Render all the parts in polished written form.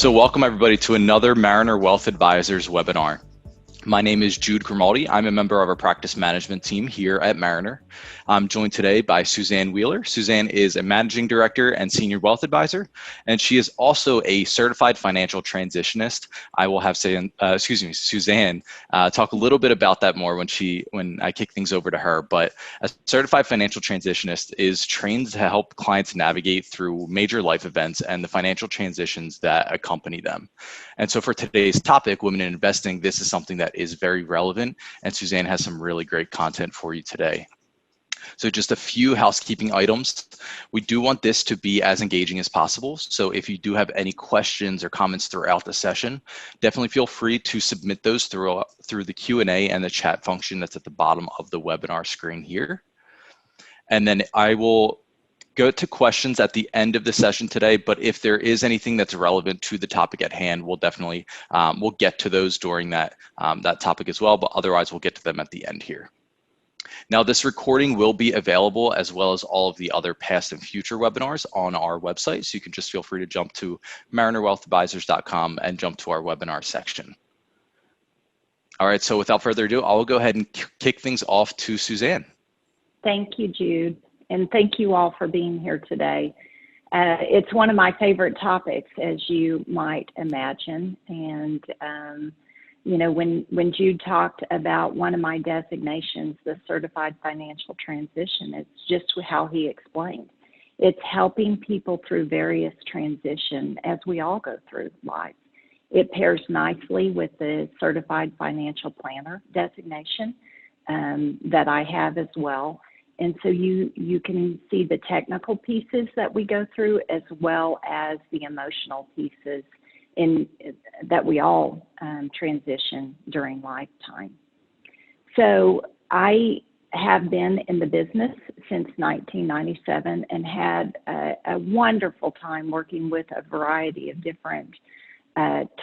So welcome everybody to another Mariner Wealth Advisors webinar. My name is Jude Grimaldi. I'm a member of our practice management team here at Mariner. I'm joined today by Suzanne Wheeler. Suzanne is a managing director and senior wealth advisor, and she is also a certified financial transitionist. I will have Suzanne talk a little bit about that more when I kick things over to her. But a certified financial transitionist is trained to help clients navigate through major life events and the financial transitions that accompany them. And so for today's topic, women in investing, this is something that is very relevant, and Suzanne has some really great content for you today. So just a few housekeeping items. We do want this to be as engaging as possible. So if you do have any questions or comments throughout the session, definitely feel free to submit those through the Q&A and the chat function that's at the bottom of the webinar screen here. And then I will go to questions at the end of the session today, but if there is anything that's relevant to the topic at hand, we'll definitely, we'll get to those during that topic as well, but otherwise we'll get to them at the end here. Now, this recording will be available as well as all of the other past and future webinars on our website, so you can just feel free to jump to marinerwealthadvisors.com and jump to our webinar section. All right, so without further ado, I'll go ahead and kick things off to Suzanne. Thank you, Jude. And thank you all for being here today. It's one of my favorite topics, as you might imagine. And, you know, when Jude talked about one of my designations, the Certified Financial Transition, it's just how he explained. It's helping people through various transitions as we all go through life. It pairs nicely with the Certified Financial Planner designation that I have as well. And so you can see the technical pieces that we go through as well as the emotional pieces that we all transition during lifetime. So I have been in the business since 1997 and had a wonderful time working with a variety of different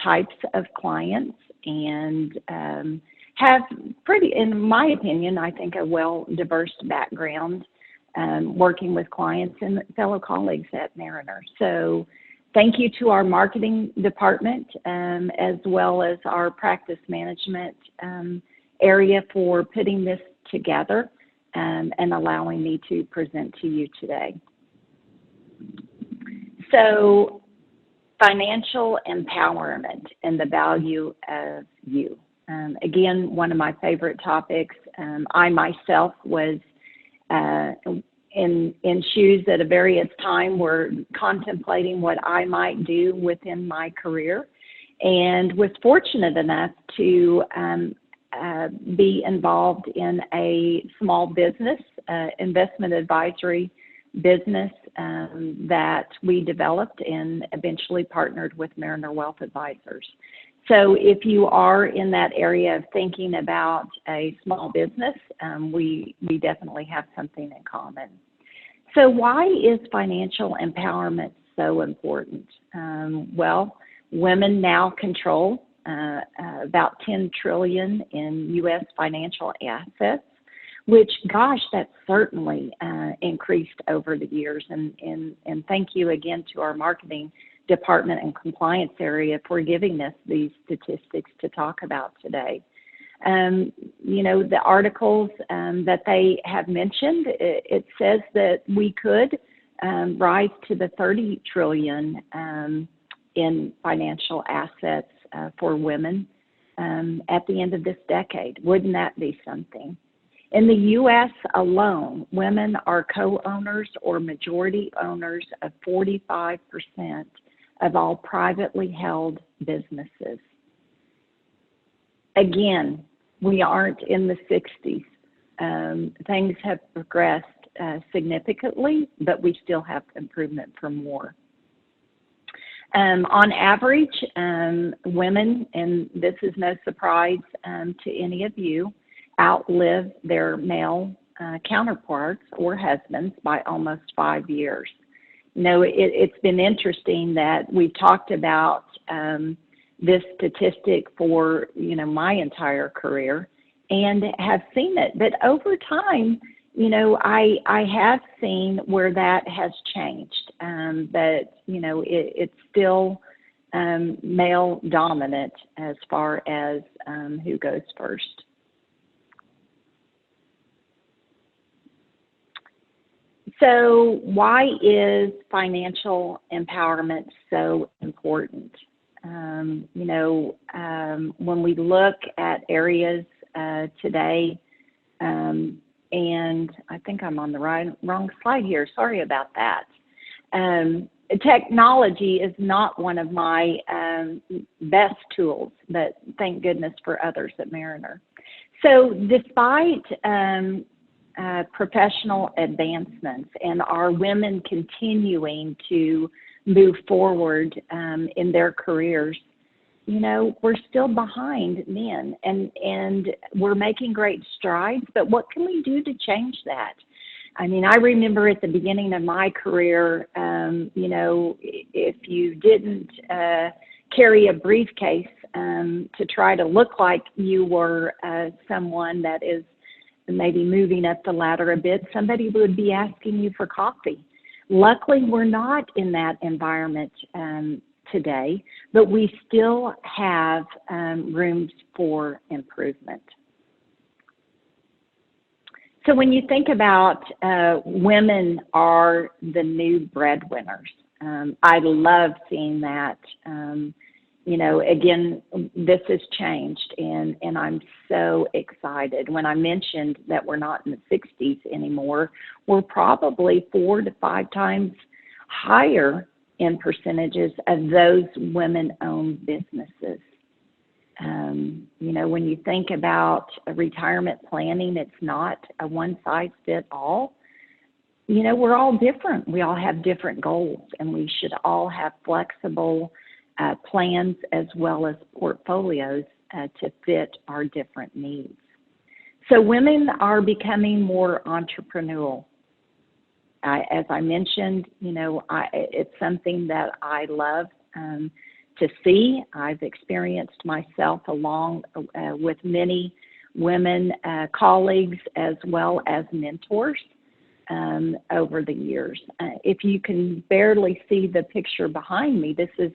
types of clients and have pretty, in my opinion, I think a well-diverse background working with clients and fellow colleagues at Mariner. So thank you to our marketing department as well as our practice management area for putting this together and allowing me to present to you today. So financial empowerment and the value of you. Again, one of my favorite topics. I myself was in shoes at a various time were contemplating what I might do within my career, and was fortunate enough to be involved in a small business, investment advisory business that we developed and eventually partnered with Mariner Wealth Advisors. So if you are in that area of thinking about a small business, we definitely have something in common. So why is financial empowerment so important? Well, women now control about $10 trillion in U.S. financial assets, which, gosh, that's certainly increased over the years. And thank you again to our marketing department and compliance area for giving us these statistics to talk about today. You know, the articles that they have mentioned, it says that we could rise to the 30 trillion in financial assets for women at the end of this decade. Wouldn't that be something? In the U.S. alone, women are co-owners or majority owners of 45% of all privately held businesses. Again, we aren't in the 60s. Things have progressed significantly, but we still have improvement for more. On average, women, and this is no surprise to any of you, outlive their male counterparts or husbands by almost 5 years. You know, it's been interesting that we've talked about this statistic for, you know, my entire career and have seen it. But over time, you know, I have seen where that has changed. But, you know, it's still male dominant as far as who goes first. So why is financial empowerment so important? When we look at areas today, and I think I'm on the wrong slide here. Sorry about that. Technology is not one of my best tools, but thank goodness for others at Mariner. So despite professional advancements and our women continuing to move forward in their careers, we're still behind men, and we're making great strides, but what can we do to change that? I mean, I remember at the beginning of my career, if you didn't carry a briefcase to try to look like you were someone that is maybe moving up the ladder a bit, somebody would be asking you for coffee. Luckily, we're not in that environment today, but we still have rooms for improvement. So when you think about women are the new breadwinners, I love seeing that. Again, this has changed, and I'm so excited. When I mentioned that we're not in the 60s anymore, we're probably 4 to 5 times higher in percentages of those women-owned businesses. When you think about retirement planning, it's not a one-size-fits-all. We're all different. We all have different goals, and we should all have flexible plans as well as portfolios to fit our different needs. So women are becoming more entrepreneurial. As I mentioned, it's something that I love to see. I've experienced myself along with many women colleagues as well as mentors over the years. If you can barely see the picture behind me, this is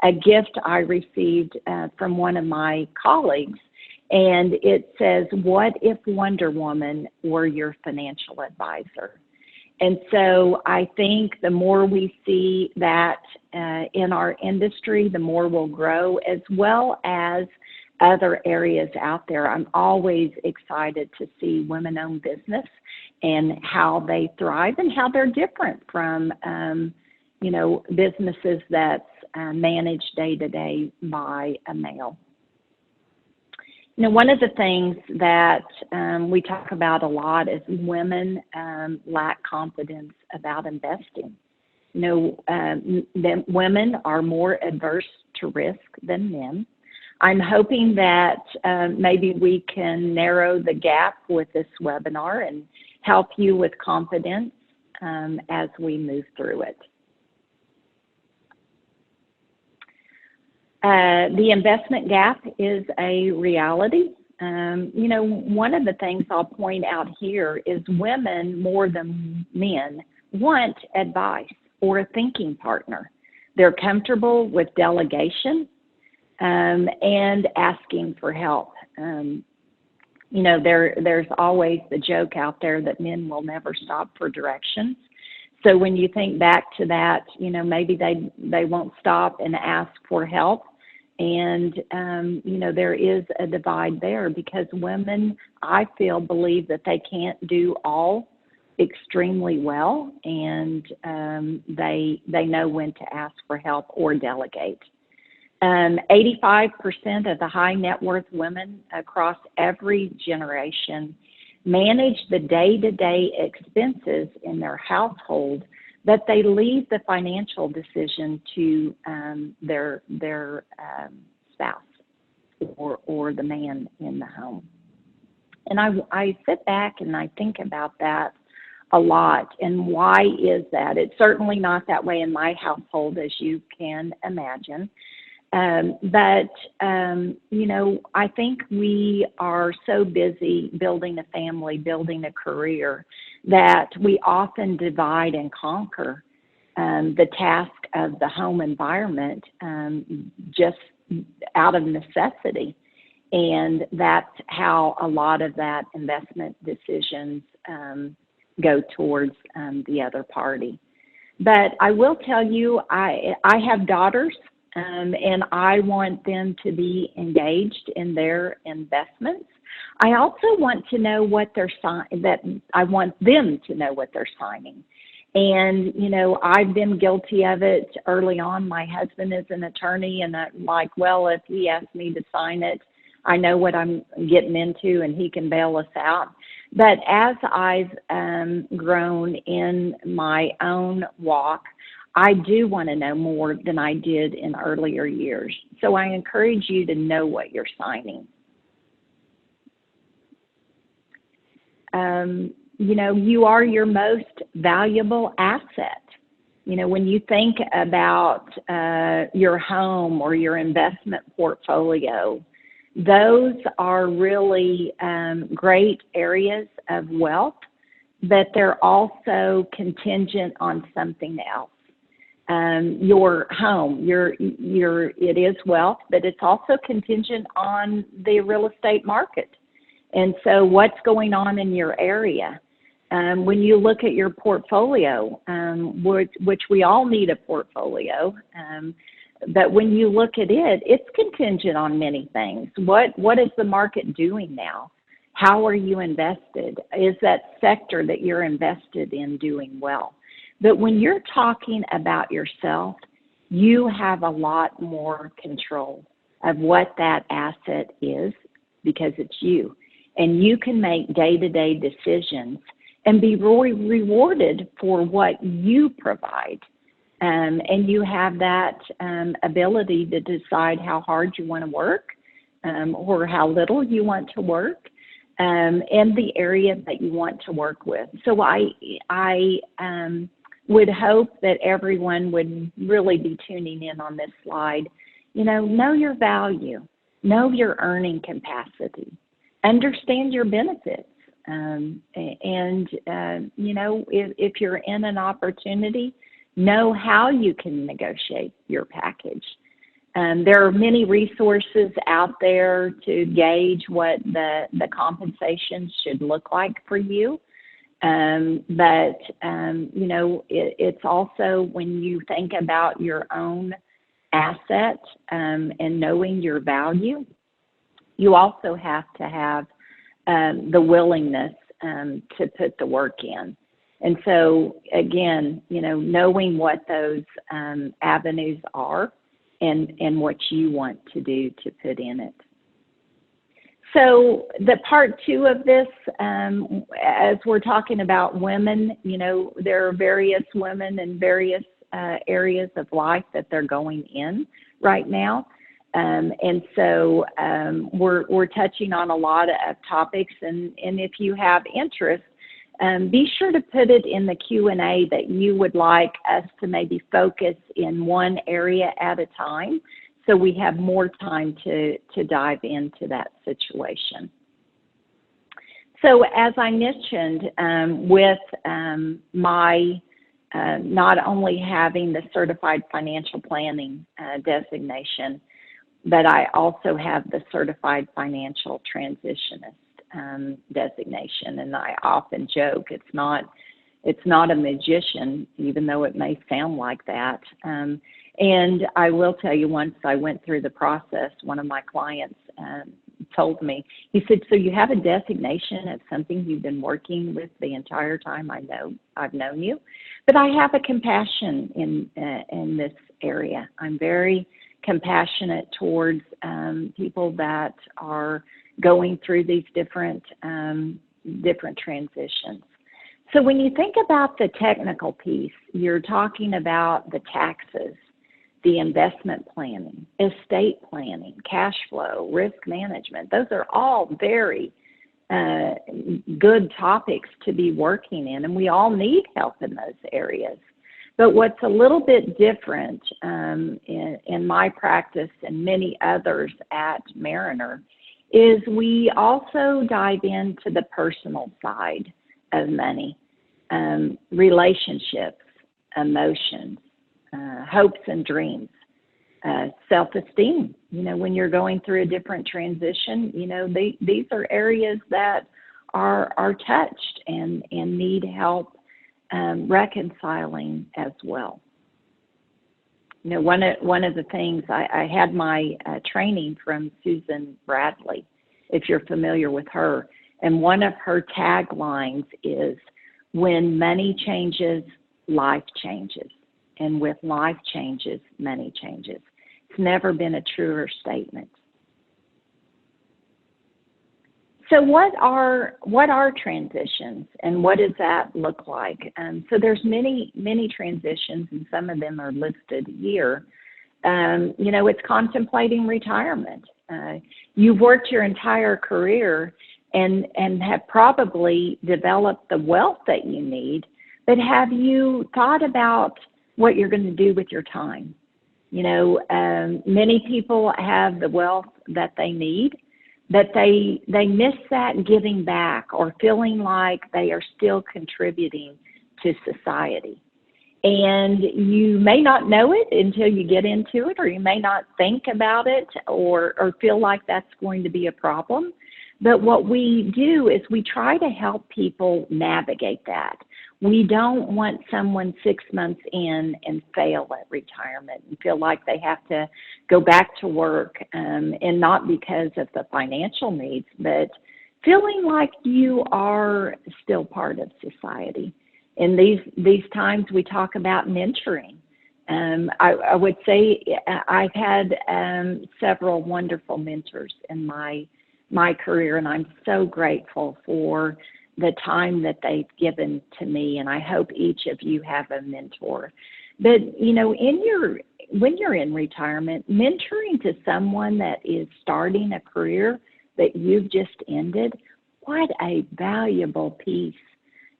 a gift I received from one of my colleagues, and it says, "What if Wonder Woman were your financial advisor?" And so I think the more we see that in our industry, the more we'll grow, as well as other areas out there. I'm always excited to see women-owned business and how they thrive and how they're different from, businesses that's managed day-to-day by a male. One of the things that we talk about a lot is women lack confidence about investing. Women are more adverse to risk than men. I'm hoping that maybe we can narrow the gap with this webinar and help you with confidence as we move through it. The investment gap is a reality. One of the things I'll point out here is women more than men want advice or a thinking partner. They're comfortable with delegation and asking for help. There's always the joke out there that men will never stop for directions. So when you think back to that, maybe they won't stop and ask for help. And, there is a divide there because women, I feel, believe that they can't do all extremely well, and they know when to ask for help or delegate. 85% of the high net worth women across every generation manage the day-to-day expenses in their household, but they leave the financial decision to their spouse or the man in the home. And I sit back and I think about that a lot. And why is that? It's certainly not that way in my household, as you can imagine. But I think we are so busy building a family, building a career, that we often divide and conquer the task of the home environment just out of necessity. And that's how a lot of that investment decisions go towards the other party. But I will tell you, I have daughters, and I want them to be engaged in their investments. I also want to know what they're I want them to know what they're signing. And, you know, I've been guilty of it early on. My husband is an attorney, and I'm like, well, if he asks me to sign it, I know what I'm getting into, and he can bail us out. But as I've grown in my own walk, I do want to know more than I did in earlier years. So I encourage you to know what you're signing. You know, you are your most valuable asset. You know, when you think about your home or your investment portfolio, those are really great areas of wealth, but they're also contingent on something else. Your home, it is wealth, but it's also contingent on the real estate market. And so what's going on in your area? When you look at your portfolio, which we all need a portfolio, but when you look at it, it's contingent on many things. What is the market doing now? How are you invested? Is that sector that you're invested in doing well? But when you're talking about yourself, you have a lot more control of what that asset is because it's you. And you can make day-to-day decisions and be rewarded for what you provide. And you have that ability to decide how hard you want to work or how little you want to work and the area that you want to work with. So I would hope that everyone would really be tuning in on this slide. You know your value, know your earning capacity, understand your benefits. You know, if you're in an opportunity, know how you can negotiate your package. There are many resources out there to gauge what the compensation should look like for you. But you know, it's also when you think about your own asset and knowing your value, you also have to have the willingness to put the work in. And so, again, you know, knowing what those avenues are and what you want to do to put in it. So the part two of this, as we're talking about women, you know, there are various women in various areas of life that they're going in right now. And so we're touching on a lot of topics, and if you have interest, be sure to put it in the Q&A that you would like us to maybe focus in one area at a time so we have more time to dive into that situation. So as I mentioned, with my not only having the Certified Financial Planning designation, but I also have the Certified Financial Transitionist designation, and I often joke it's not a magician, even though it may sound like that. And I will tell you, once I went through the process, one of my clients told me, he said, "So you have a designation of something you've been working with the entire time I've known you, but I have a compassion in this area. I'm very compassionate towards people that are going through these different transitions." So when you think about the technical piece, you're talking about the taxes, the investment planning, estate planning, cash flow, risk management. Those are all very good topics to be working in, and we all need help in those areas. But what's a little bit different in my practice and many others at Mariner is we also dive into the personal side of money, relationships, emotions, hopes and dreams, self-esteem. When you're going through a different transition, these are areas that are touched and need help reconciling as well. One of the things I had my training from Susan Bradley, if you're familiar with her, and one of her taglines is, "When money changes, life changes, and with life changes, money changes." It's never been a truer statement. So what are transitions, and what does that look like? So there's many transitions, and some of them are listed here. It's contemplating retirement. You've worked your entire career and have probably developed the wealth that you need, but have you thought about what you're going to do with your time? Many people have the wealth that they need, but they miss that giving back or feeling like they are still contributing to society. And you may not know it until you get into it, or you may not think about it or feel like that's going to be a problem. But what we do is we try to help people navigate that. We don't want someone 6 months in and fail at retirement and feel like they have to go back to work, and not because of the financial needs, but feeling like you are still part of society. In these times, we talk about mentoring. I would say I've had several wonderful mentors in my career, and I'm so grateful for the time that they've given to me, and I hope each of you have a mentor. But, when you're in retirement, mentoring to someone that is starting a career that you've just ended, what a valuable piece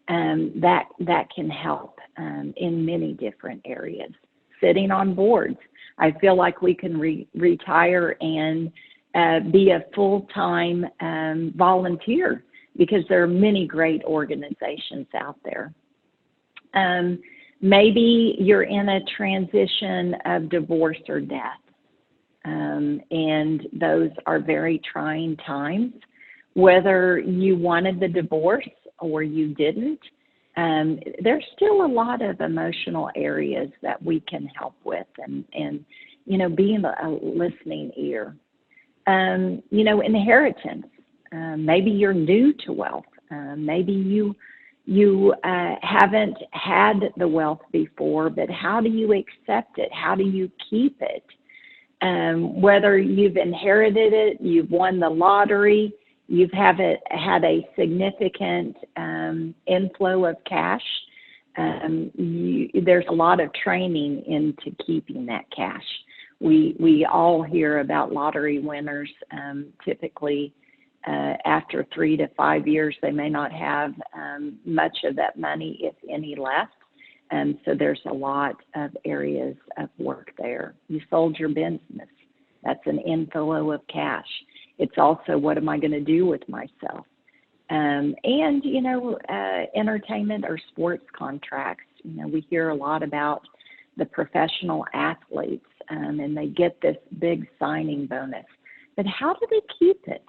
that can help in many different areas. Sitting on boards. I feel like we can retire and be a full-time volunteer, because there are many great organizations out there. Maybe you're in a transition of divorce or death, and those are very trying times. Whether you wanted the divorce or you didn't, there's still a lot of emotional areas that we can help with, and being a listening ear. Inheritance. Maybe you're new to wealth. Maybe you haven't had the wealth before, but how do you accept it? How do you keep it? Whether you've inherited it, you've won the lottery, you've had a significant inflow of cash, there's a lot of training into keeping that cash. We all hear about lottery winners. Typically, after 3 to 5 years, they may not have much of that money, if any, left. So there's a lot of areas of work there. You sold your business. That's an inflow of cash. It's also, what am I going to do with myself? Entertainment or sports contracts. We hear a lot about the professional athletes, and they get this big signing bonus. But how do they keep it?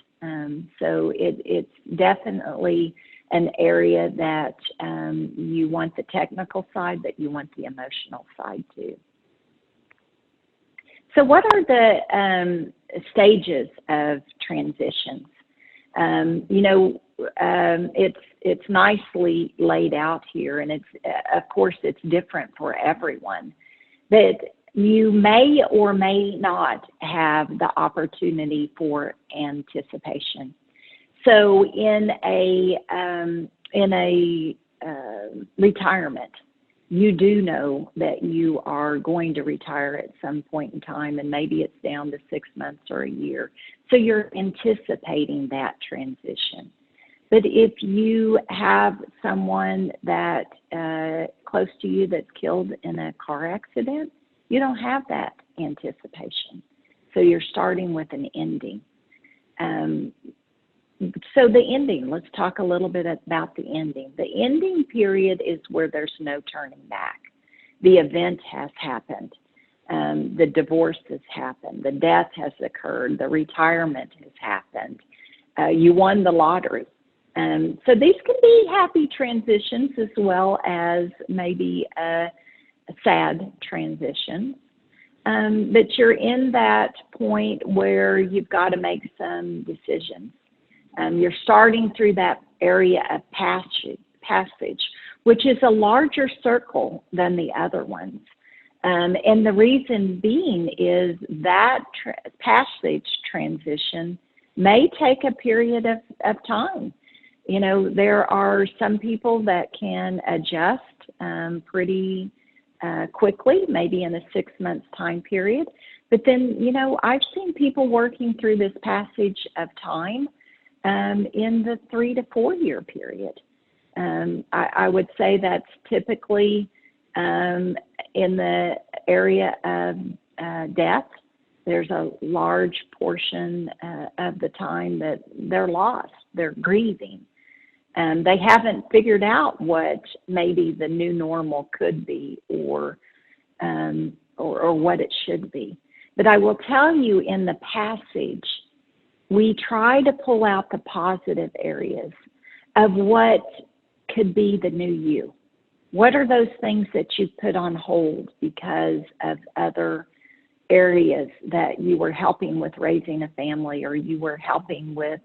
So it's definitely an area that you want the technical side, but you want the emotional side too. So what are the stages of transitions? It's nicely laid out here, and of course it's different for everyone. But you may or may not have the opportunity for anticipation. So in a retirement, you do know that you are going to retire at some point in time, and maybe it's down to 6 months or a year. So you're anticipating that transition. But if you have someone that close to you that's killed in a car accident, you don't have that anticipation. So you're starting with an ending. So the ending, let's talk a little bit about the ending. The ending period is where there's no turning back. the event has happened. The divorce has happened. The death has occurred. The retirement has happened. You won the lottery. So these can be happy transitions as well as maybe a sad transition. But you're in that point where you've got to make some decisions. You're starting through that area of passage, which is a larger circle than the other ones. And the reason being is that passage transition may take a period of time. You know, there are some people that can adjust pretty quickly, maybe in a 6-month time period. But then, you know, I've seen people working through this passage of time in the 3 to 4 year period. I would say that's typically in the area of death. There's a large portion of the time that they're lost, they're grieving. They haven't figured out what maybe the new normal could be or what it should be. But I will tell you, in the passage, we try to pull out the positive areas of what could be the new you. What are those things that you put on hold because of other areas that you were helping with raising a family, or you were helping with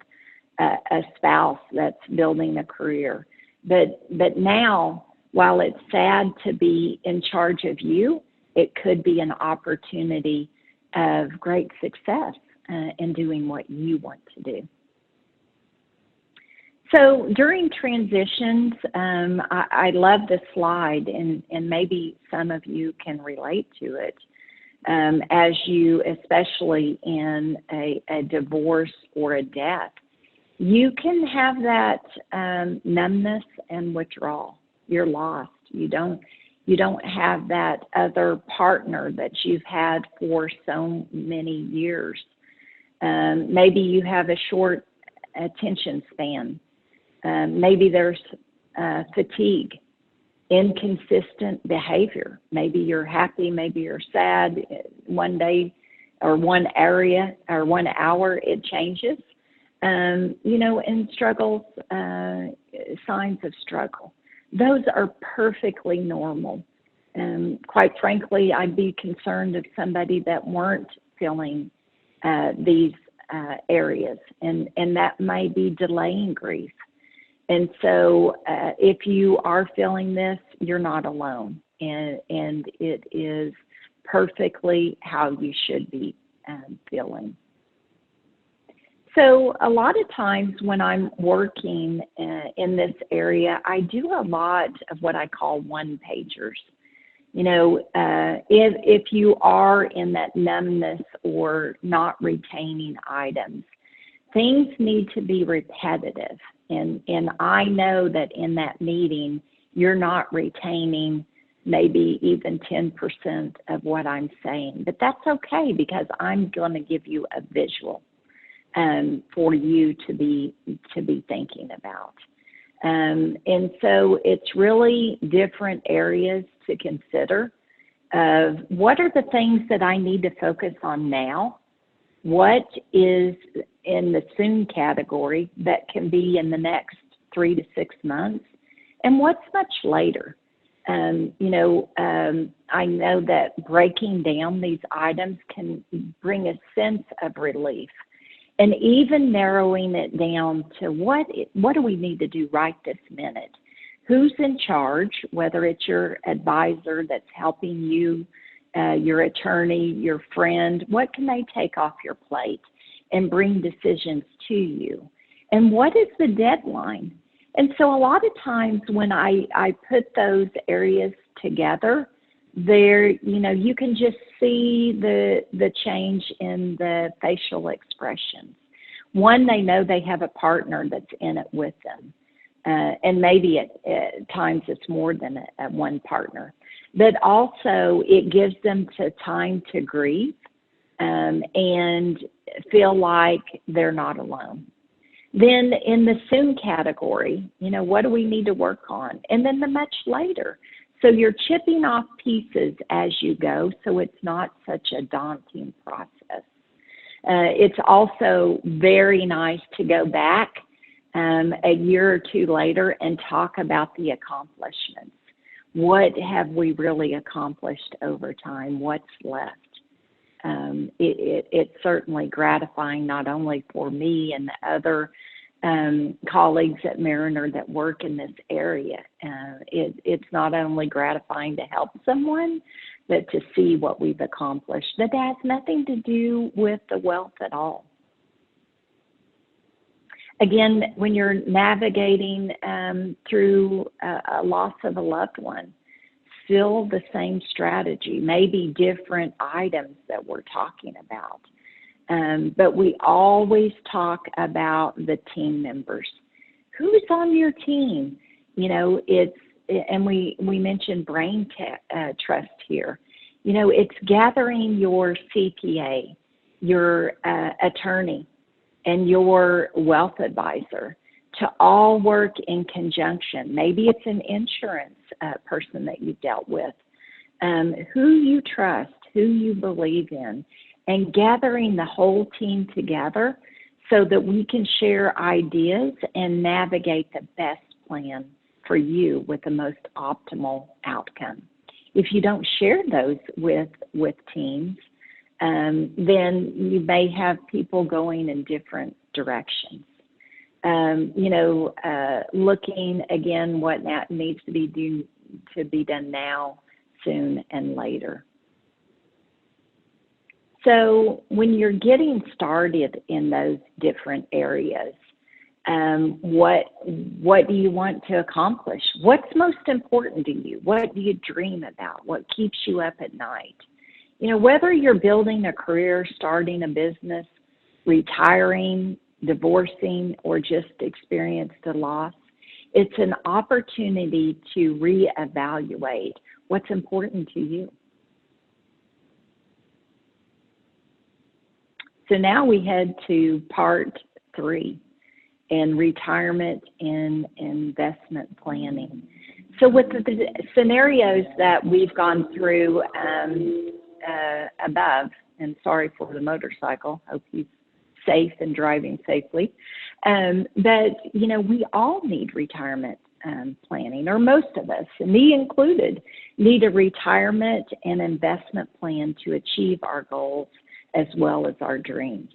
a spouse that's building a career? But now, while it's sad to be in charge of you, it could be an opportunity of great success in doing what you want to do. So during transitions, I love this slide, and maybe some of you can relate to it, as you, especially in a divorce or a death, you can have that numbness and withdrawal. You're lost. You don't have that other partner that you've had for so many years. Maybe you have a short attention span. Maybe there's fatigue, inconsistent behavior. Maybe you're happy, maybe you're sad. One day or one area or 1 hour it changes. You know, and struggles, signs of struggle. Those are perfectly normal. Quite frankly, I'd be concerned if somebody that weren't feeling these areas, and that may be delaying grief. And so if you are feeling this, you're not alone, and it is perfectly how you should be feeling. So a lot of times when I'm working in this area, I do a lot of what I call one-pagers. You know, if you are in that numbness or not retaining items, things need to be repetitive. And I know that in that meeting, you're not retaining maybe even 10% of what I'm saying. But that's okay, because I'm going to give you a visual for you to be thinking about. And so it's really different areas to consider of what are the things that I need to focus on now, what is in the soon category that can be in the next 3 to 6 months, and what's much later. I know that breaking down these items can bring a sense of relief. And even narrowing it down to what do we need to do right this minute? Who's in charge, whether it's your advisor that's helping you, your attorney, your friend, what can they take off your plate and bring decisions to you? And what is the deadline? And so a lot of times when I put those areas together, there, you can just see the change in the facial expressions. One, they know they have a partner that's in it with them. And maybe at times it's more than one partner. But also it gives them time to grieve and feel like they're not alone. Then in the soon category, what do we need to work on? And then the much later. So you're chipping off pieces as you go, so it's not such a daunting process. It's also very nice to go back a year or two later and talk about the accomplishments. What have we really accomplished over time? What's left? It's certainly gratifying, not only for me and the other colleagues at Mariner that work in this area. It's not only gratifying to help someone, but to see what we've accomplished. That has nothing to do with the wealth at all. Again, when you're navigating through a loss of a loved one, still the same strategy, maybe different items that we're talking about. But we always talk about the team members. Who's on your team? You know, and we mentioned brain trust here. You know, it's gathering your CPA, your attorney, and your wealth advisor to all work in conjunction. Maybe it's an insurance person that you've dealt with, who you trust, who you believe in, and gathering the whole team together so that we can share ideas and navigate the best plan for you with the most optimal outcome. If you don't share those with teams, then you may have people going in different directions. Looking again what needs to be done now, soon, and later. So when you're getting started in those different areas, what do you want to accomplish? What's most important to you? What do you dream about? What keeps you up at night? You know, whether you're building a career, starting a business, retiring, divorcing, or just experienced a loss, it's an opportunity to reevaluate what's important to you. So now we head to part 3 in retirement and investment planning. So with the scenarios that we've gone through above, and sorry for the motorcycle, hope he's safe and driving safely, but you know, we all need retirement planning, or most of us, and me included, need a retirement and investment plan to achieve our goals as well as our dreams.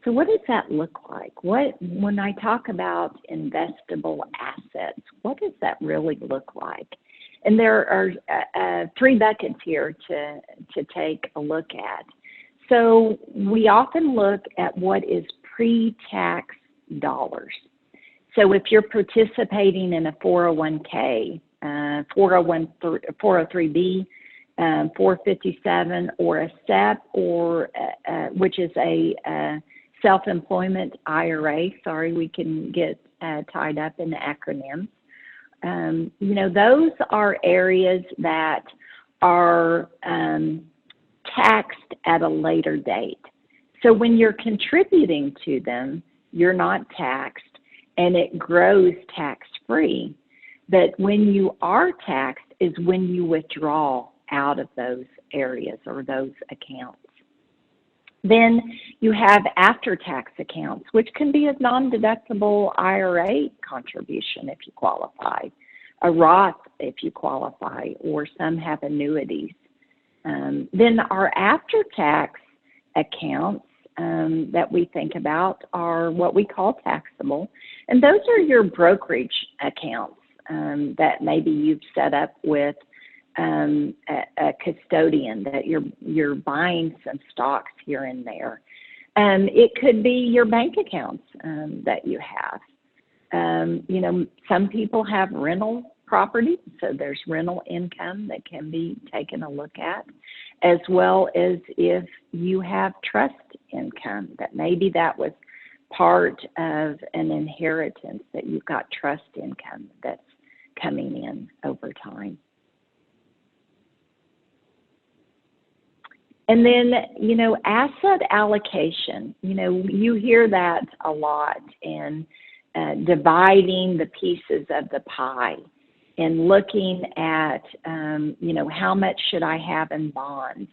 So what does that look like? When I talk about investable assets, what does that really look like? And there are 3 buckets here to take a look at. So we often look at what is pre-tax dollars. So if you're participating in a 401k, 403b, 457, or a SEP, or which is a self-employment IRA. Sorry, we can get tied up in the acronyms. You know, those are areas that are taxed at a later date. So when you're contributing to them, you're not taxed, and it grows tax-free. But when you are taxed is when you withdraw out of those areas or those accounts. Then you have after-tax accounts, which can be a non-deductible IRA contribution if you qualify, a Roth if you qualify, or some have annuities. Then our after-tax accounts that we think about are what we call taxable, and those are your brokerage accounts that maybe you've set up with a custodian, that you're buying some stocks here and there. It could be your bank accounts that you have. You know, some people have rental property, so there's rental income that can be taken a look at, as well as if you have trust income, that maybe that was part of an inheritance, that you've got trust income that's coming in over time. And then, you know, asset allocation, you know, you hear that a lot in dividing the pieces of the pie. and looking at, how much should I have in bonds?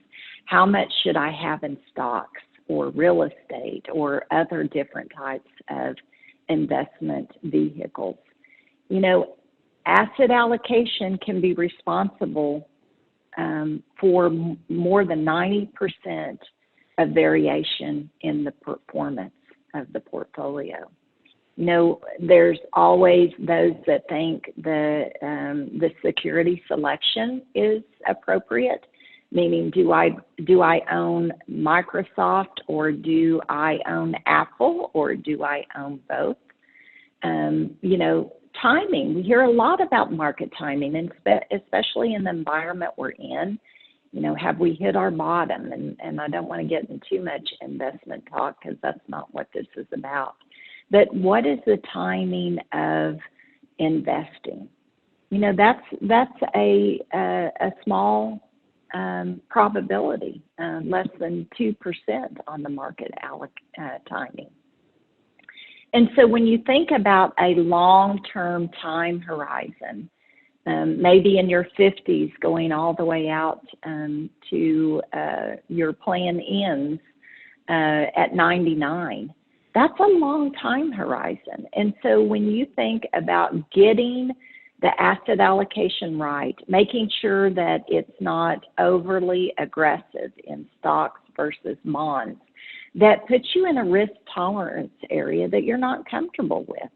How much should I have in stocks or real estate or other different types of investment vehicles? Asset allocation can be responsible for more than 90% of variation in the performance of the portfolio. There's always those that think the security selection is appropriate, meaning do I own Microsoft, or do I own Apple, or do I own both? Timing. We hear a lot about market timing, and especially in the environment we're in. Have we hit our bottom? And I don't want to get into too much investment talk, because that's not what this is about. But what is the timing of investing? That's a small probability, less than 2% on the market timing. And so when you think about a long-term time horizon, maybe in your 50s going all the way out to your plan ends at 99, that's a long time horizon. And so when you think about getting the asset allocation right, making sure that it's not overly aggressive in stocks versus bonds, that puts you in a risk tolerance area that you're not comfortable with.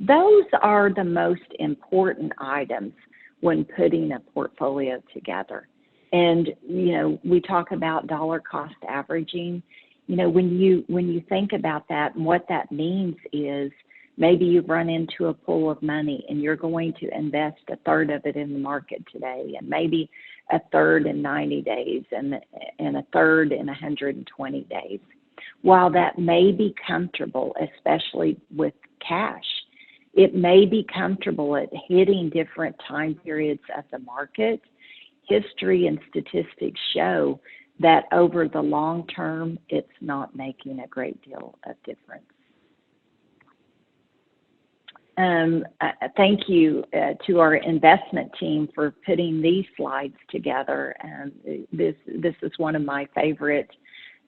Those are the most important items when putting a portfolio together. And, we talk about dollar cost averaging. When you think about that, and what that means is maybe you've run into a pool of money and you're going to invest a third of it in the market today, and maybe a third in 90 days and a third in 120 days. While that may be comfortable, especially with cash, it may be comfortable at hitting different time periods of the market. History and statistics show that over the long term, it's not making a great deal of difference. Thank you to our investment team for putting these slides together. This is one of my favorite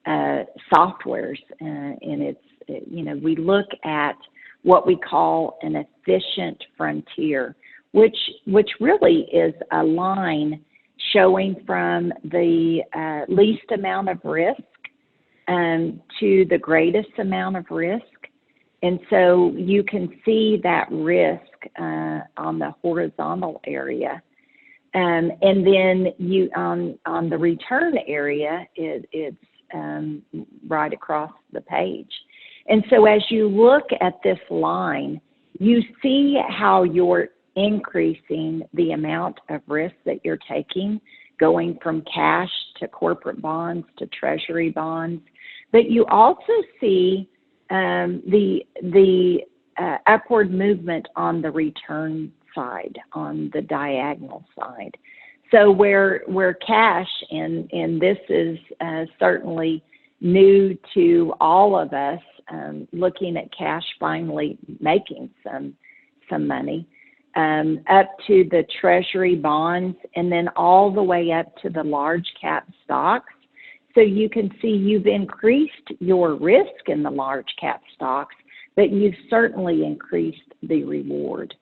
softwares, and it's, we look at what we call an efficient frontier, which really is a line showing from the least amount of risk to the greatest amount of risk. And so you can see that risk on the horizontal area. And then on the return area, it's right across the page. And so as you look at this line, you see how you're increasing the amount of risk that you're taking, going from cash to corporate bonds to treasury bonds. But you also see the upward movement on the return side, on the diagonal side. So where cash, and this is certainly new to all of us, looking at cash finally making some money, up to the treasury bonds, and then all the way up to the large cap stocks. So you can see you've increased your risk in the large cap stocks, but you've certainly increased the reward.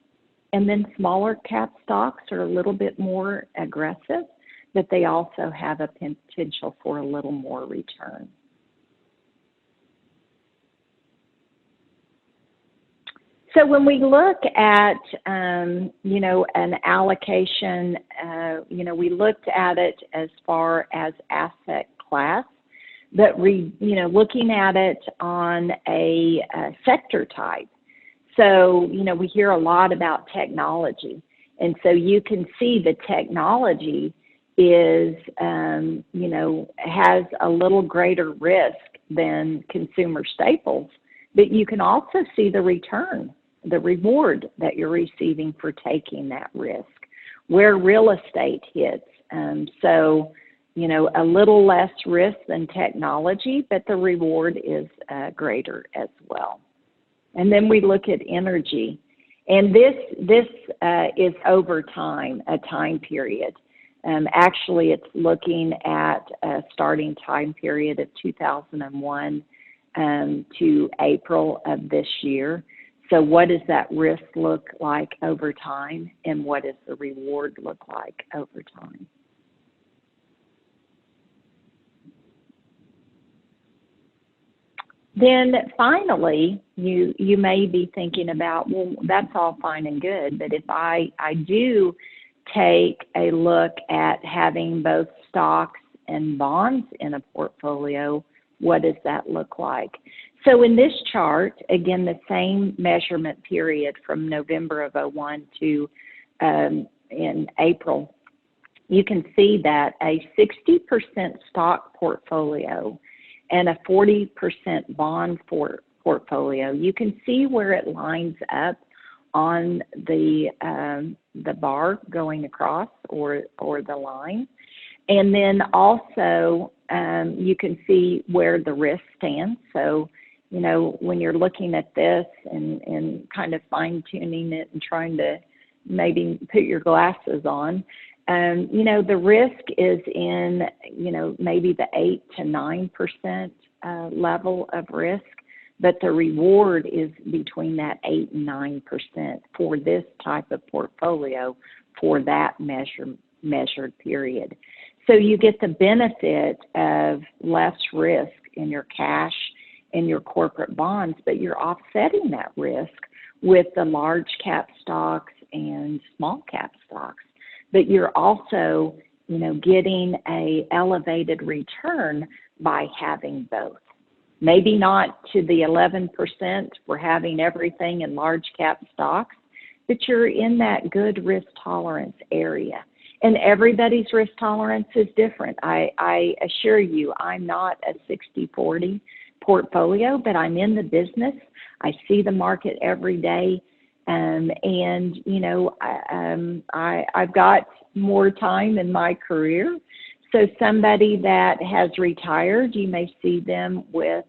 And then smaller cap stocks are a little bit more aggressive, but they also have a potential for a little more return. So when we look at, an allocation, we looked at it as far as asset class, but looking at it on a sector type. So, we hear a lot about technology. And so you can see the technology is, has a little greater risk than consumer staples, but you can also see the return, the reward that you're receiving for taking that risk, where real estate hits. So, a little less risk than technology, but the reward is greater as well. And then we look at energy. And this is over time, a time period. Actually, it's looking at a starting time period of 2001 to April of this year. So what does that risk look like over time, and what does the reward look like over time? Then finally, you may be thinking about, well, that's all fine and good, but if I do take a look at having both stocks and bonds in a portfolio, what does that look like? So in this chart, again, the same measurement period from November of '01 to in April, you can see that a 60% stock portfolio and a 40% bond portfolio, you can see where it lines up on the bar going across, or the line. And then also you can see where the risk stands. So, when you're looking at this and kind of fine tuning it and trying to maybe put your glasses on, the risk is in, maybe the 8 to 9% level of risk, but the reward is between that 8 and 9% for this type of portfolio for that measured period. So you get the benefit of less risk in your cash and your corporate bonds, but you're offsetting that risk with the large cap stocks and small cap stocks. But you're also, getting a elevated return by having both. Maybe not to the 11% for having everything in large cap stocks, but you're in that good risk tolerance area. And everybody's risk tolerance is different. I assure you, I'm not a 60-40 portfolio, but I'm in the business. I see the market every day. I've got more time in my career. So somebody that has retired, you may see them with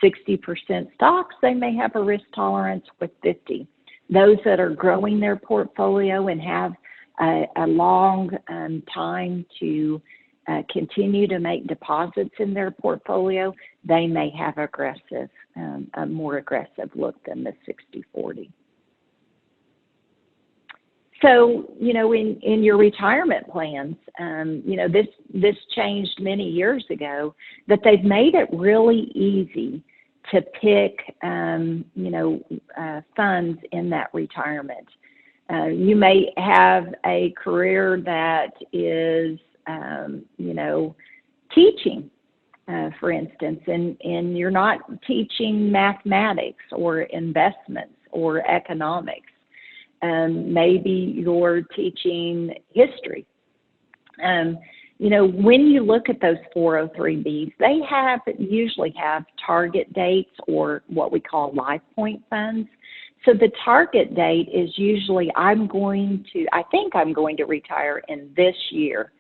60% stocks. They may have a risk tolerance with 50. Those that are growing their portfolio and have a long time to continue to make deposits in their portfolio, they may have a more aggressive look than the 60-40. So, in your retirement plans, this changed many years ago, that they've made it really easy to pick, funds in that retirement. You may have a career that is, teaching, for instance, and you're not teaching mathematics or investments or economics. Maybe you're teaching history. When you look at those 403Bs, they usually have target dates, or what we call life point funds. So the target date is usually I think I'm going to retire in this year.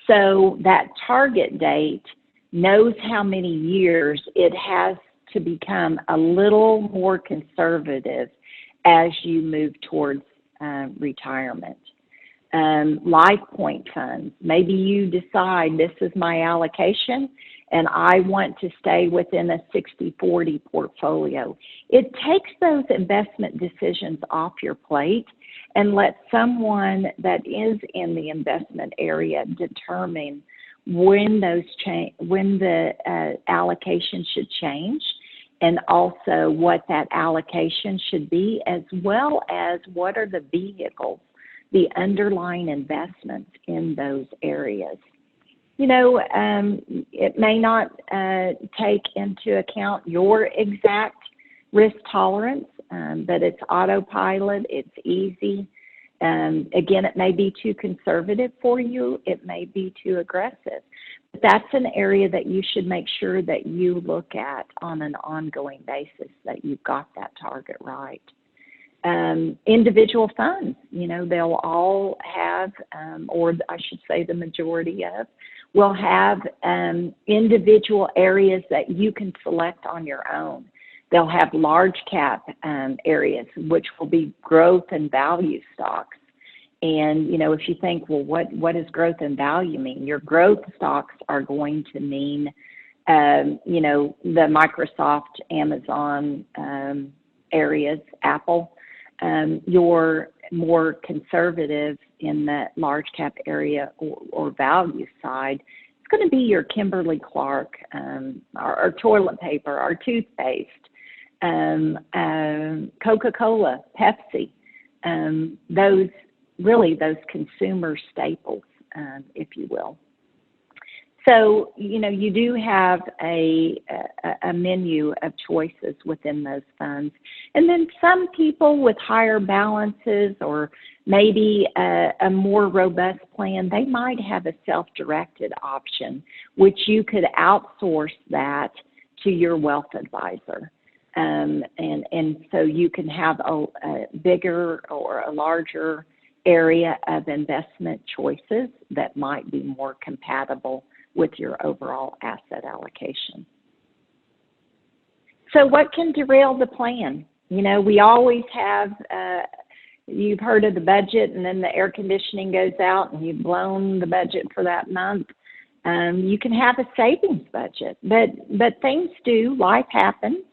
So that target date knows how many years it has to become a little more conservative as you move towards retirement. Life point funds, maybe you decide this is my allocation and I want to stay within a 60-40 portfolio. It takes those investment decisions off your plate and let someone that is in the investment area determine when the allocation should change, and also what that allocation should be, as well as what are the vehicles, the underlying investments in those areas. It may not take into account your exact risk tolerance, but it's autopilot, it's easy. Again, it may be too conservative for you, it may be too aggressive. But that's an area that you should make sure that you look at on an ongoing basis, that you've got that target right. Individual funds, they'll all have, or I should say the majority of, will have individual areas that you can select on your own. They'll have large cap areas, which will be growth and value stocks. And, if you think, well, what does growth and value mean? Your growth stocks are going to mean, the Microsoft, Amazon areas, Apple. You're more conservative in that large cap area or value side. It's going to be your Kimberly-Clark, our toilet paper, our toothpaste, Coca-Cola, Pepsi, those consumer staples, if you will. So, you do have a menu of choices within those funds. And then some people with higher balances or maybe a more robust plan, they might have a self-directed option, which you could outsource that to your wealth advisor. And so you can have a bigger or a larger area of investment choices that might be more compatible with your overall asset allocation. So what can derail the plan? We always have, you've heard of the budget, and then the air conditioning goes out and you've blown the budget for that month. You can have a savings budget, but things do, life happens,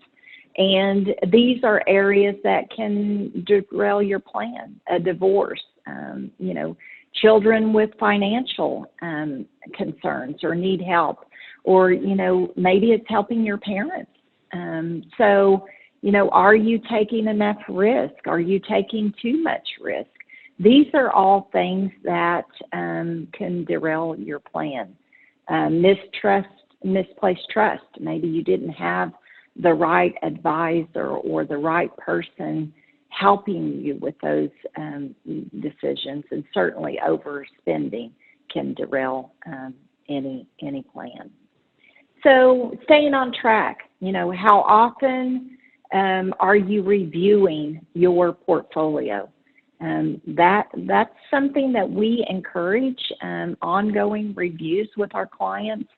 and these are areas that can derail your plan. A divorce, children with financial concerns or need help, or, maybe it's helping your parents. So, are you taking enough risk? Are you taking too much risk? These are all things that can derail your plan. Misplaced trust. Maybe you didn't have the right advisor or the right person helping you with those decisions, and certainly overspending can derail any plan. So staying on track, how often are you reviewing your portfolio? That's something that we encourage, ongoing reviews with our clients.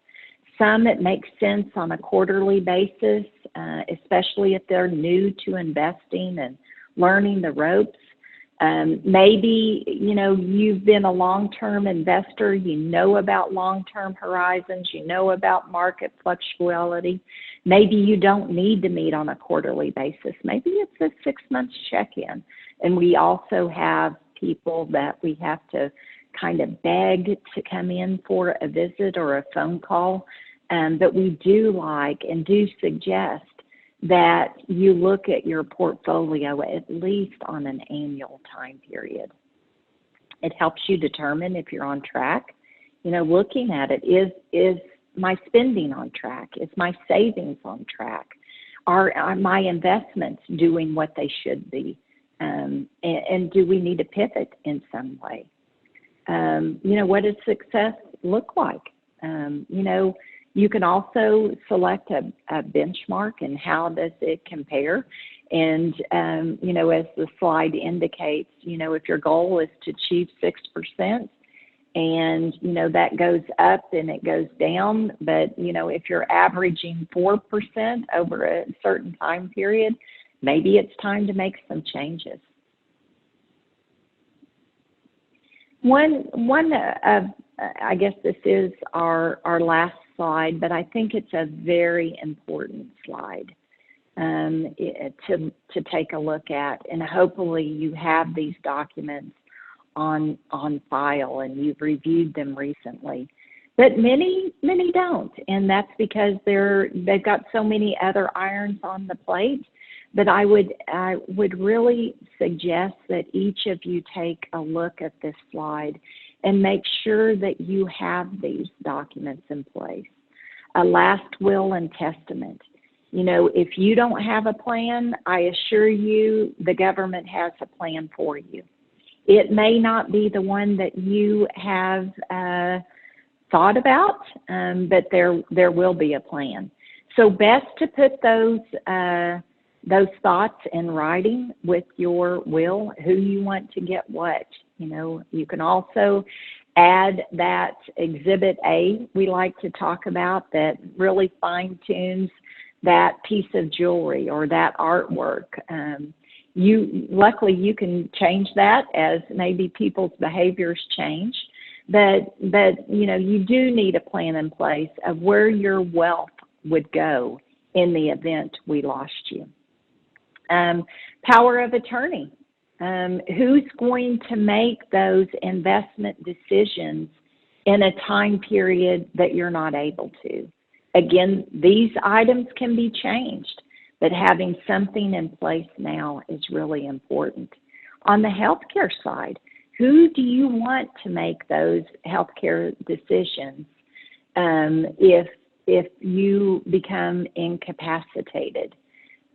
Some it makes sense on a quarterly basis, especially if they're new to investing and learning the ropes. Maybe, you've been a long-term investor, about long-term horizons, about market fluctuality. Maybe you don't need to meet on a quarterly basis. Maybe it's a 6-month check-in. And we also have people that we have to kind of beg to come in for a visit or a phone call. But we do like and do suggest that you look at your portfolio at least on an annual time period. It helps you determine if you're on track. Looking at it, is my spending on track? Is my savings on track? Are my investments doing what they should be? And do we need to pivot in some way? What does success look like? You can also select a benchmark and how does it compare. And, as the slide indicates, if your goal is to achieve 6% and, that goes up and it goes down, but, if you're averaging 4% over a certain time period, maybe it's time to make some changes. I guess this is our last slide, but I think it's a very important slide to take a look at, and hopefully you have these documents on file and you've reviewed them recently. But many don't, and that's because they've got so many other irons on the plate. But I would really suggest that each of you take a look at this slide and make sure that you have these documents in place. A last will and testament. If you don't have a plan, I assure you the government has a plan for you. It may not be the one that you have thought about, but there will be a plan. So best to put those thoughts in writing with your will, who you want to get what. You can also add that Exhibit A we like to talk about that really fine-tunes that piece of jewelry or that artwork. Luckily you can change that as maybe people's behaviors change, but you do need a plan in place of where your wealth would go in the event we lost you. Power of attorney. Who's going to make those investment decisions in a time period that you're not able to? Again, these items can be changed, but having something in place now is really important. On the healthcare side, who do you want to make those healthcare decisions if you become incapacitated?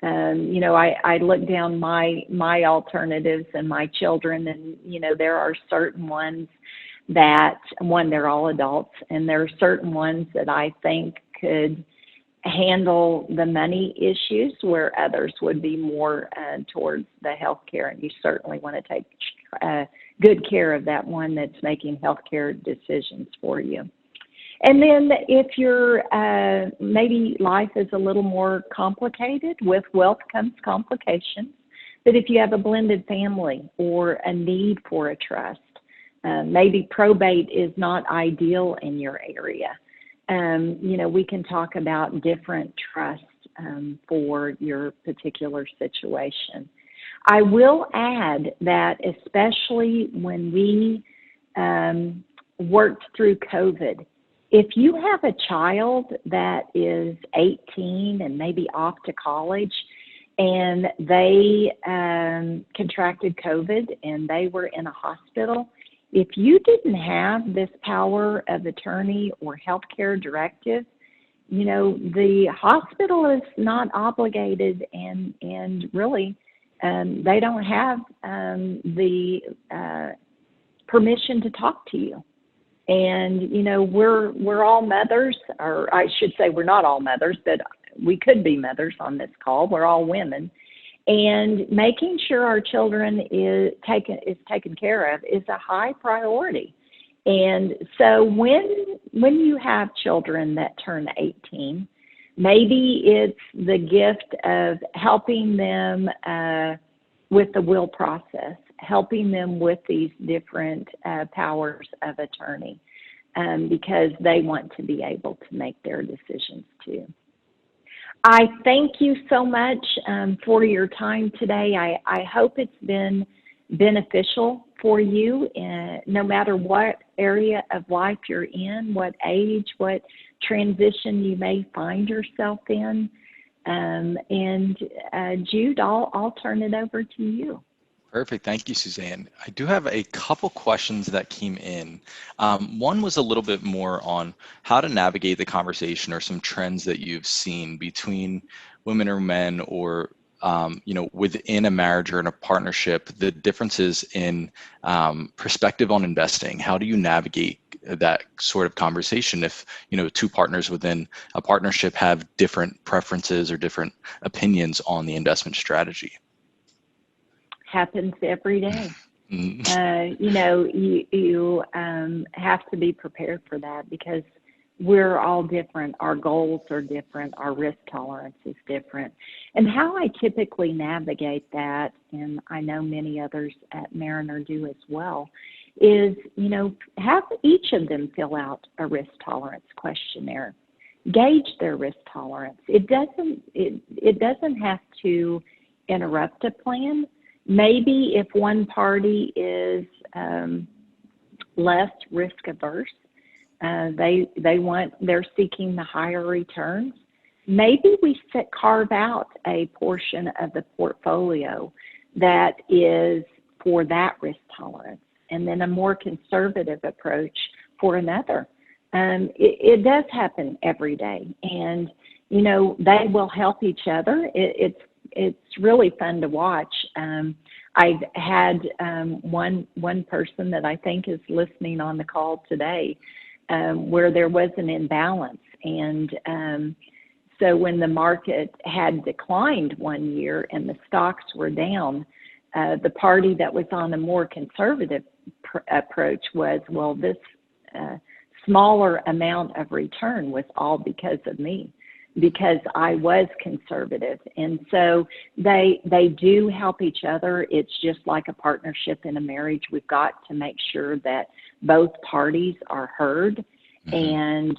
I look down my alternatives and my children, and there are certain ones they're all adults, and there are certain ones that I think could handle the money issues where others would be more towards the healthcare, and you certainly want to take good care of that one that's making healthcare decisions for you. And then if you're, maybe life is a little more complicated, with wealth comes complications, but if you have a blended family or a need for a trust, maybe probate is not ideal in your area, we can talk about different trusts for your particular situation. I will add that especially when we worked through COVID, if you have a child that is 18 and maybe off to college and they contracted COVID and they were in a hospital, if you didn't have this power of attorney or healthcare directive, the hospital is not obligated and really they don't have the permission to talk to you. And, we're all mothers, or I should say we're not all mothers, but we could be mothers on this call. We're all women. And making sure our children is taken care of is a high priority. And so when you have children that turn 18, maybe it's the gift of helping them with the will process, helping them with these different powers of attorney, because they want to be able to make their decisions too. I thank you so much for your time today. I hope it's been beneficial for you, no matter what area of life you're in, what age, what transition you may find yourself in. Jude, I'll turn it over to you. Perfect. Thank you, Suzanne. I do have a couple questions that came in. One was a little bit more on how to navigate the conversation or some trends that you've seen between women or men or within a marriage or in a partnership, the differences in perspective on investing. How do you navigate that sort of conversation if, two partners within a partnership have different preferences or different opinions on the investment strategy? Happens every day. You have to be prepared for that because we're all different. Our goals are different. Our risk tolerance is different. And how I typically navigate that, and I know many others at Mariner do as well, is, have each of them fill out a risk tolerance questionnaire. Gauge their risk tolerance. It doesn't have to interrupt a plan. Maybe if one party is less risk averse, they're seeking the higher returns. Maybe we carve out a portion of the portfolio that is for that risk tolerance, and then a more conservative approach for another. It does happen every day, and they will help each other. It's really fun to watch. I've had one person that I think is listening on the call today where there was an imbalance. And so when the market had declined one year and the stocks were down, the party that was on a more conservative approach was, well, this smaller amount of return was all because of me. because I was conservative. And so they do help each other. It's just like a partnership in a marriage. We've got to make sure that both parties are heard and,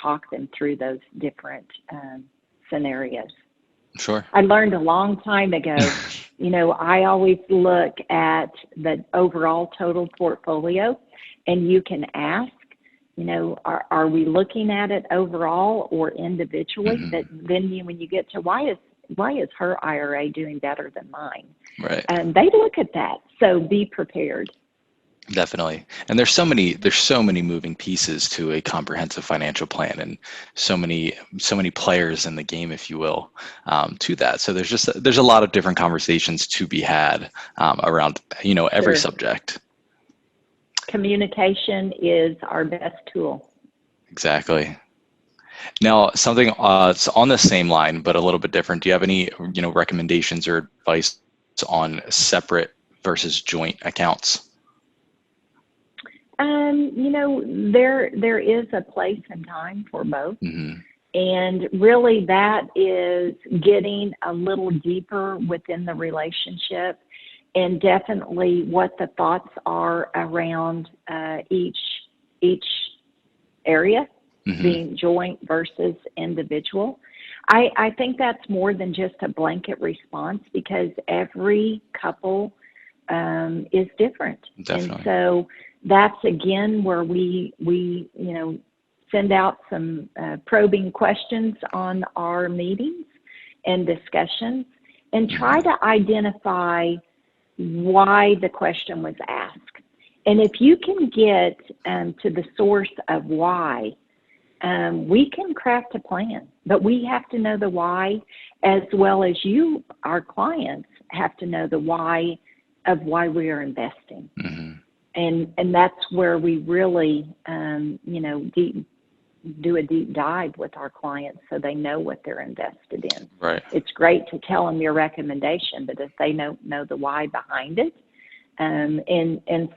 talk them through those different scenarios. Sure. I learned a long time ago, I always look at the overall total portfolio, and you can ask, are we looking at it overall or individually? But then when you get to why is her IRA doing better than mine? Right. And they look at that. So be prepared. Definitely. And there's so many moving pieces to a comprehensive financial plan, and so many players in the game, if you will, to that. So there's a lot of different conversations to be had around, every Sure. subject. Communication is our best tool. Exactly. Now, something it's on the same line, but a little bit different. Do you have any, recommendations or advice on separate versus joint accounts? There is a place and time for both. And really that is getting a little deeper within the relationship, and definitely what the thoughts are around each area, being joint versus individual. I think that's more than just a blanket response, because every couple is different. Definitely. And so that's again where we send out some probing questions on our meetings and discussions, and try to identify why the question was asked. And if you can get to the source of why, we can craft a plan, but we have to know the why, as well as you, our clients, have to know the why of why we are investing. And that's where we really, do a deep dive with our clients, so they know what they're invested in. Right. It's great to tell them your recommendation, but if they know the why behind it, and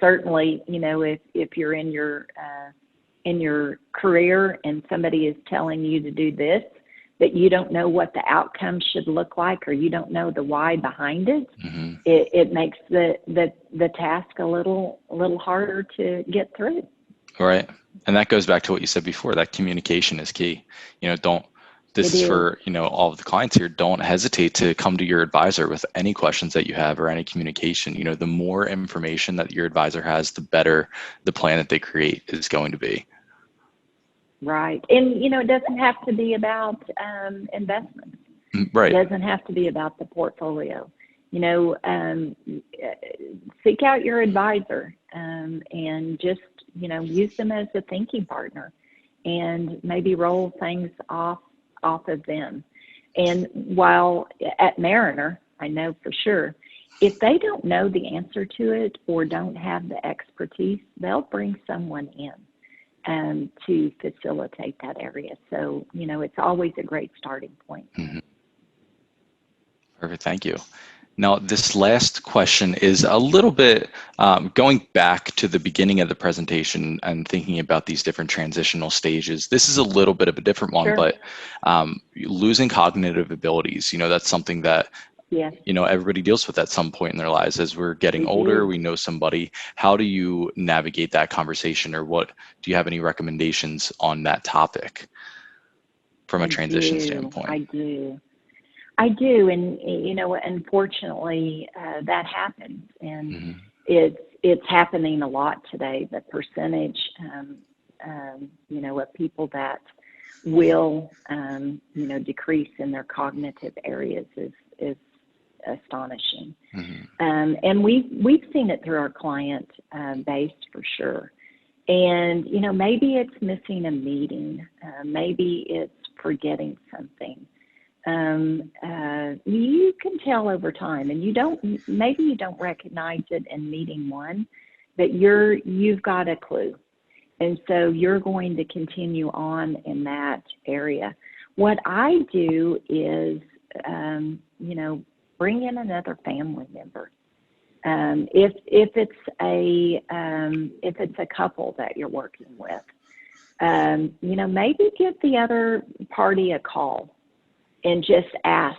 certainly, if you're in your career and somebody is telling you to do this, but you don't know what the outcome should look like, or you don't know the why behind it, it makes the task a little harder to get through. Right. And that goes back to what you said before, that communication is key. This is for, all of the clients here, don't hesitate to come to your advisor with any questions that you have or any communication. The more information that your advisor has, the better the plan that they create is going to be. Right. And, it doesn't have to be about investments. Right. It doesn't have to be about the portfolio. Seek out your advisor and just, use them as a thinking partner, and maybe roll things off of them. And while at Mariner, I know for sure, if they don't know the answer to it or don't have the expertise, they'll bring someone in to facilitate that area. So, it's always a great starting point. Perfect. Thank you. Now, this last question is a little bit going back to the beginning of the presentation and thinking about these different transitional stages. This is a little bit of a different one, Sure. but losing cognitive abilities, that's something that Yes. everybody deals with at some point in their lives. As we're getting older, we know somebody. How do you navigate that conversation, or do you have any recommendations on that topic from a transition standpoint? I do, and unfortunately, that happens, and it's happening a lot today. The percentage, of people that will, decrease in their cognitive areas is astonishing. And we've seen it through our client base for sure. And maybe it's missing a meeting, maybe it's forgetting something. You can tell over time, and maybe you don't recognize it in meeting one, but you've got a clue. And so you're going to continue on in that area. What I do is, bring in another family member. If it's a couple that you're working with, maybe give the other party a call and just ask,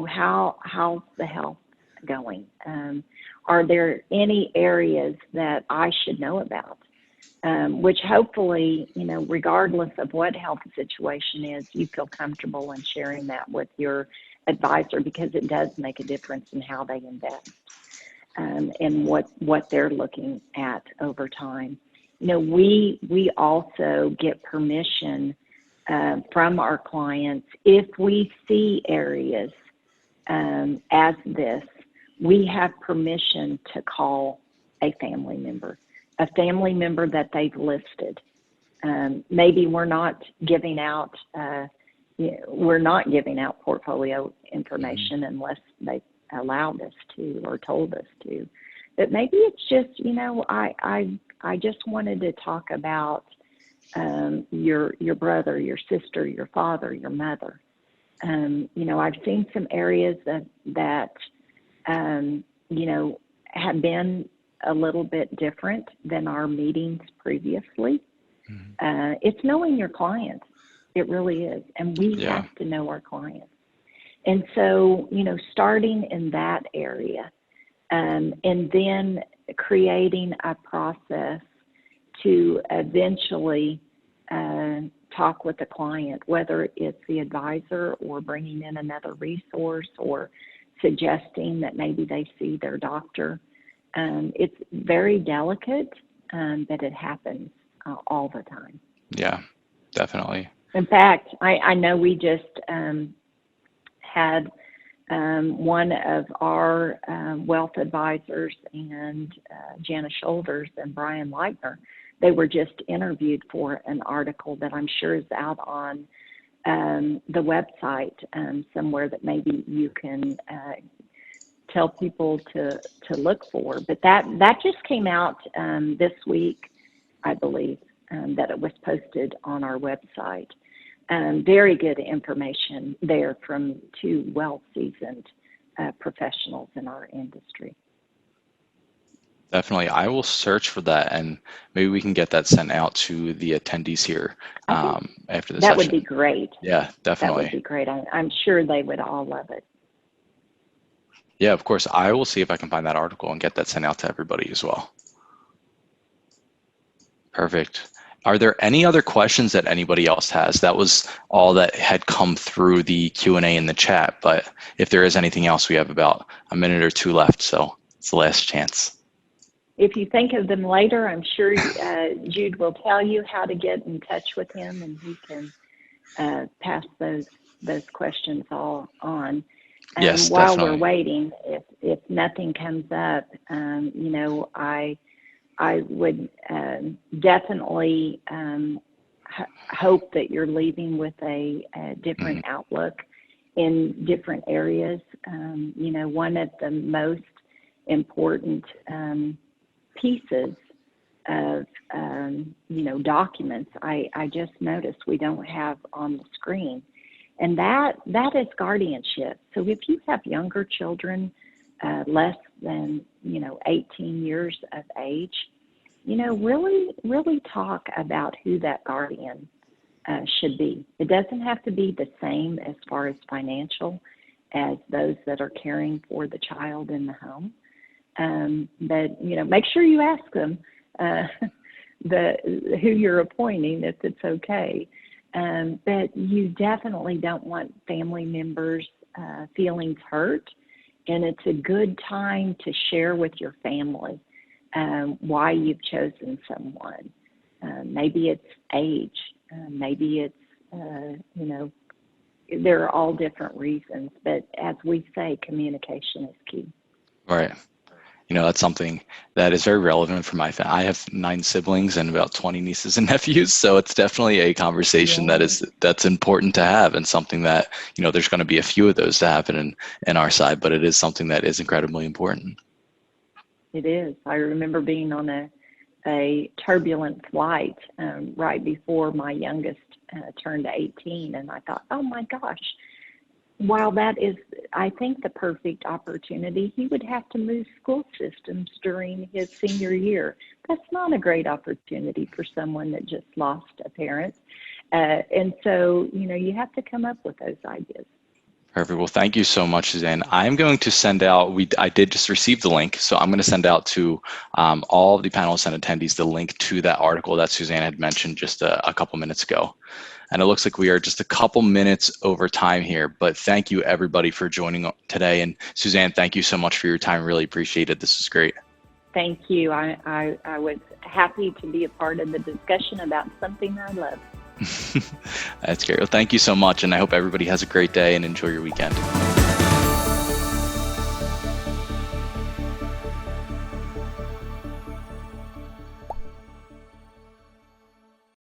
how's the health going? Are there any areas that I should know about? Which hopefully, regardless of what health situation is, you feel comfortable in sharing that with your advisor, because it does make a difference in how they invest and what they're looking at over time. We also get permission from our clients if we see areas as this. We have permission to call a family member that they've listed. Maybe we're not giving out portfolio information unless they allowed us to or told us to. But maybe it's just, I just wanted to talk about your brother, your sister, your father, your mother. I've seen some areas that have been a little bit different than our meetings previously. It's knowing your clients. It really is. And we have to know our clients. And so, starting in that area, and then creating a process to eventually talk with the client, whether it's the advisor or bringing in another resource or suggesting that maybe they see their doctor. It's very delicate, but it happens all the time. Yeah, definitely. In fact, I know we just had one of our wealth advisors and Jana Shoulders and Brian Leitner. They were just interviewed for an article that I'm sure is out on the website somewhere that maybe you can tell people to look for. But that just came out this week, I believe, that it was posted on our website. Very good information there from two well-seasoned professionals in our industry. Definitely. I will search for that, and maybe we can get that sent out to the attendees here after the session. That would be great. Yeah, definitely. That would be great. I'm sure they would all love it. Yeah, of course. I will see if I can find that article and get that sent out to everybody as well. Perfect. Are there any other questions that anybody else has? That was all that had come through the Q&A in the chat, but if there is anything else, we have about a minute or two left, so it's the last chance. If you think of them later, I'm sure Jude will tell you how to get in touch with him, and he can pass those questions all on. Yes, while definitely. We're waiting, if nothing comes up, I would definitely hope that you're leaving with a different outlook in different areas. One of the most important pieces of documents I just noticed we don't have on the screen, and that is guardianship. So if you have younger children, less than 18 years of age, really talk about who that guardian should be. It doesn't have to be the same as far as financial as those that are caring for the child in the home. But make sure you ask them who you're appointing, if it's okay. But you definitely don't want family members' feelings hurt, and it's a good time to share with your family why you've chosen someone. Maybe it's age, maybe it's there are all different reasons. But as we say, communication is key. Right. That's something that is very relevant for my family. I have 9 siblings and about 20 nieces and nephews, so it's definitely a conversation that's important to have, and something that there's going to be a few of those to happen in our side, but it is something that is incredibly important. It is. I remember being on a turbulent flight right before my youngest turned 18, and I thought, oh my gosh, while that is, I think, the perfect opportunity, he would have to move school systems during his senior year. That's not a great opportunity for someone that just lost a parent. And so, you have to come up with those ideas. Perfect. Well, thank you so much, Suzanne. I'm going to send out, I did just receive the link, so I'm going to send out to all of the panelists and attendees the link to that article that Suzanne had mentioned just a couple minutes ago. And it looks like we are just a couple minutes over time here, but thank you everybody for joining today. And Suzanne, thank you so much for your time. Really appreciate it. This is great. Thank you. I was happy to be a part of the discussion about something I love. That's great. Well, thank you so much. And I hope everybody has a great day and enjoy your weekend.